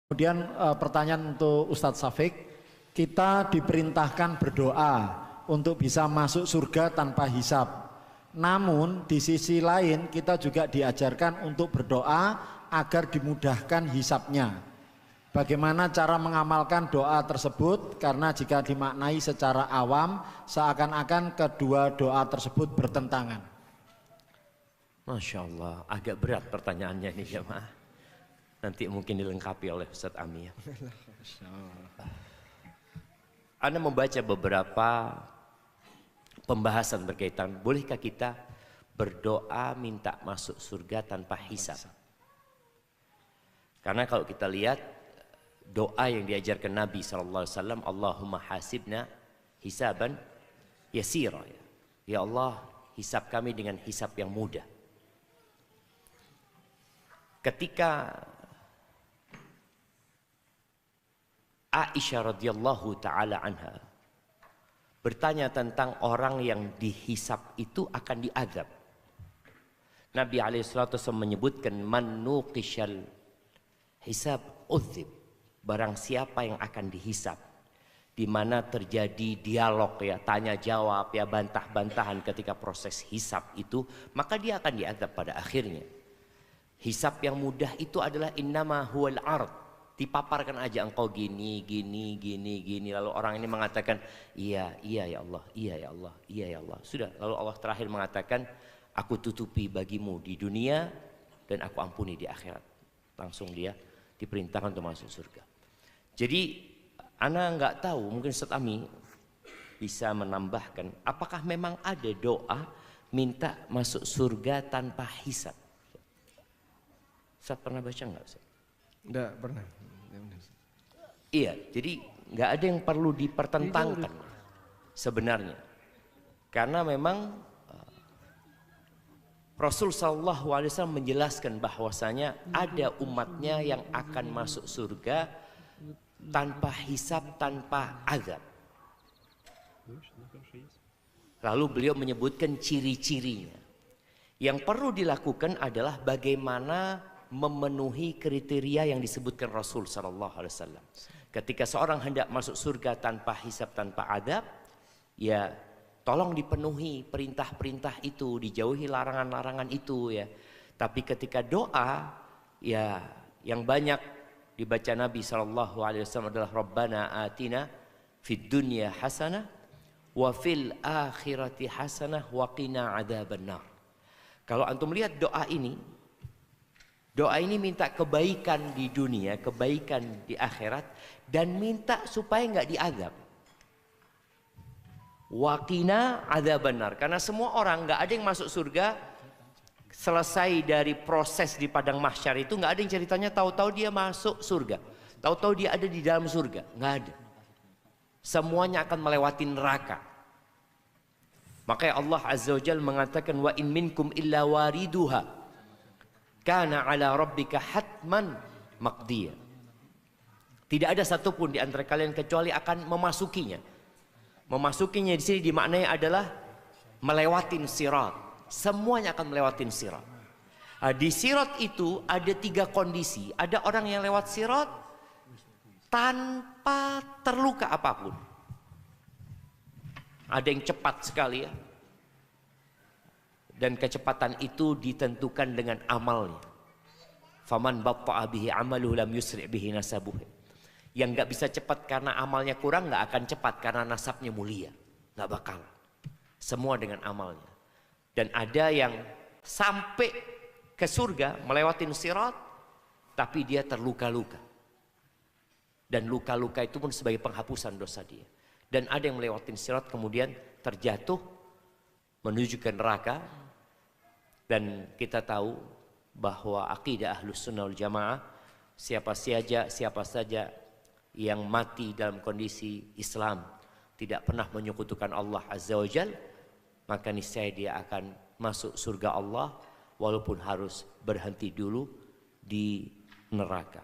Kemudian pertanyaan untuk Ustadz Safik, kita diperintahkan berdoa untuk bisa masuk surga tanpa hisab. Namun di sisi lain kita juga diajarkan untuk berdoa agar dimudahkan hisabnya. Bagaimana cara mengamalkan doa tersebut? Karena jika dimaknai secara awam, seakan-akan kedua doa tersebut bertentangan. Masya Allah, agak berat pertanyaannya nih jemaah. Nanti mungkin dilengkapi oleh Ustadz Ami ya. Anda membaca beberapa pembahasan berkaitan, bolehkah kita berdoa minta masuk surga tanpa hisab? Karena kalau kita lihat doa yang diajarkan Nabi SAW, Allahumma hasibna hisaban yasira. Ya Allah, hisab kami dengan hisab yang mudah. Ketika Aisyah radhiyallahu taala anha bertanya tentang orang yang dihisab itu akan diazab, Nabi alaihissalatu menyebutkan man nuqishal hisab udzib, barang siapa yang akan dihisab, di mana terjadi dialog ya, tanya jawab ya, bantah-bantahan ketika proses hisab itu, maka dia akan diazab pada akhirnya. Hisab yang mudah itu adalah innama huwal ard, dipaparkan aja engkau gini, lalu orang ini mengatakan iya ya Allah, iya ya Allah, iya ya Allah, sudah. Lalu Allah terakhir mengatakan aku tutupi bagimu di dunia dan aku ampuni di akhirat. Langsung dia diperintahkan untuk masuk surga. Jadi ana nggak tahu, mungkin Ustaz Ami bisa menambahkan, apakah memang ada doa minta masuk surga tanpa hisab? Ustaz pernah baca nggak Ustaz? Enggak pernah. Iya, jadi nggak ada yang perlu dipertentangkan sebenarnya, karena memang Rasul Shallallahu Alaihi Wasallam menjelaskan bahwasanya ada umatnya yang akan masuk surga tanpa hisab, tanpa azab. Lalu beliau menyebutkan ciri-cirinya. Yang perlu dilakukan adalah bagaimana memenuhi kriteria yang disebutkan Rasul Sallallahu Alaihi Wasallam. Ketika seorang hendak masuk surga tanpa hisab, tanpa adab, ya tolong dipenuhi perintah-perintah itu, dijauhi larangan-larangan itu ya. Tapi ketika doa, ya yang banyak dibaca Nabi Sallallahu Alaihi Wasallam adalah Rabbana atina fid dunya hasanah wa fil akhirati hasanah wa qina adzabannar. Kalau antum lihat doa ini minta kebaikan di dunia, kebaikan di akhirat, dan minta supaya nggak diazab. Waqina adzabannar, karena semua orang nggak ada yang masuk surga selesai dari proses di padang mahsyar itu, nggak ada yang ceritanya tahu-tahu dia masuk surga, tahu-tahu dia ada di dalam surga, nggak ada. Semuanya akan melewati neraka. Makanya Allah Azza wa Jalla mengatakan wa in minkum illa wariduha kana ala rabbika hatman maqdiya. Tidak ada satupun di antara kalian kecuali akan memasukinya. Memasukinya di sini dimaknai adalah melewatin sirat. Semuanya akan melewatin sirat. Di sirat itu ada 3 kondisi. Ada orang yang lewat sirat tanpa terluka apapun. Ada yang cepat sekali ya. Dan kecepatan itu ditentukan dengan amalnya. Faman batta'a bihi amaluhu lam yusri' bihi nasabuh. Yang nggak bisa cepat karena amalnya kurang, nggak akan cepat karena nasabnya mulia, nggak bakal. Semua dengan amalnya. Dan ada yang sampai ke surga melewatin sirat, tapi dia terluka-luka. Dan luka-luka itu pun sebagai penghapusan dosa dia. Dan ada yang melewatin sirat kemudian terjatuh menuju ke neraka. Dan kita tahu bahwa akidah Ahlus Sunnah wal Jamaah, siapa saja yang mati dalam kondisi Islam, tidak pernah menyekutukan Allah Azza wa Jalla, maka niscaya dia akan masuk surga Allah walaupun harus berhenti dulu di neraka.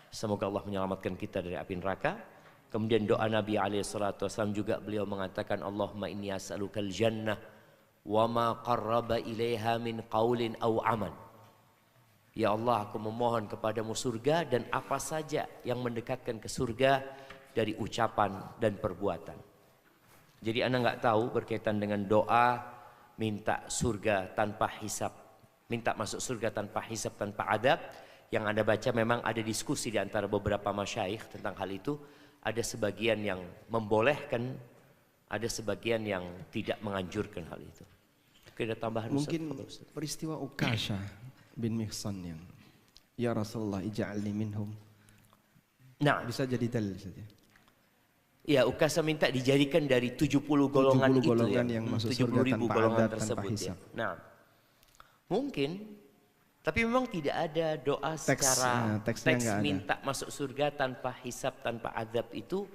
Semoga Allah menyelamatkan kita dari api neraka. Kemudian doa Nabi SAW juga beliau mengatakan Allahumma inni as'alukal jannah wa ma qarraba ilaiha min qaulin aw amal. Ya Allah, aku memohon kepadamu surga dan apa saja yang mendekatkan ke surga dari ucapan dan perbuatan. Jadi Anda nggak tahu berkaitan dengan doa minta surga tanpa hisab, minta masuk surga tanpa hisab, tanpa adab. Yang Anda baca memang ada diskusi di antara beberapa masyayikh tentang hal itu. Ada sebagian yang membolehkan, ada sebagian yang tidak menganjurkan hal itu. Oke, ada tambahan Mungkin Ustaz? peristiwa Ukasha bin Mihsan yang ya Rasulullah ij'alni minhum. Nah, Bisa jadi dalil saja. ya Ukasha minta dijadikan dari 70 golongan 70 itu golongan ya. yang masuk 70 surga ribu tanpa golongan adab, tanpa tersebut ya. hisab. Nah, mungkin, tapi memang tidak ada doa secara teksnya teks nggak ada. minta masuk surga tanpa hisab, tanpa adab itu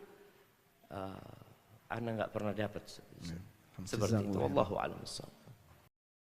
Anda nggak pernah dapat seperti itu. Wallahu a'lam bishawab.